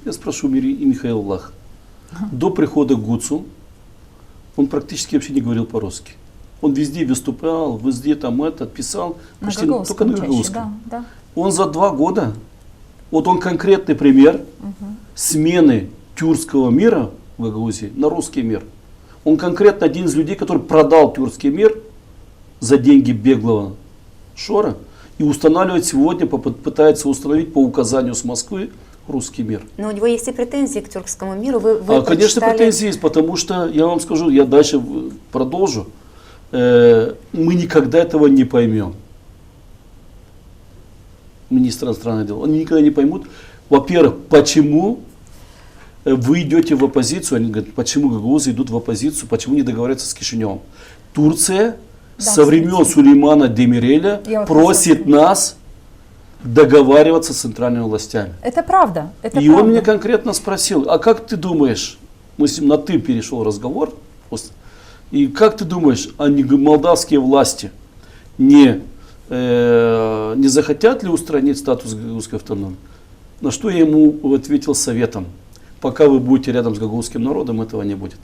Я спрошу и Михаил Лах. До прихода Гуцу он практически вообще не говорил по-русски. Он везде выступал, везде там писал, почти только на гагаузском. Да, да. Он за 2 года, вот он конкретный пример смены тюркского мира в Гагаузии на русский мир. Он конкретно один из людей, который продал тюркский мир за деньги беглого Шора и устанавливает сегодня, пытается установить по указанию с Москвы русский мир. Но у него есть и претензии к тюркскому миру. Вы Конечно, прочитали... претензии есть, потому что, я вам скажу, я дальше продолжу, мы никогда этого не поймем. Министр иностранных дел, они никогда не поймут, во-первых, почему вы идете в оппозицию, они говорят, почему гагаузы идут в оппозицию, почему не договариваются с Кишиневым. Турция со времен Сулеймана Демиреля просит нас договариваться с центральными властями. Это правда. Это и он меня конкретно спросил, а как ты думаешь, мы с ним на «ты» перешел разговор, и как ты думаешь, молдавские власти не захотят ли устранить статус гагаузской автономии? На что я ему ответил советом: пока вы будете рядом с гагаузским народом, этого не будет.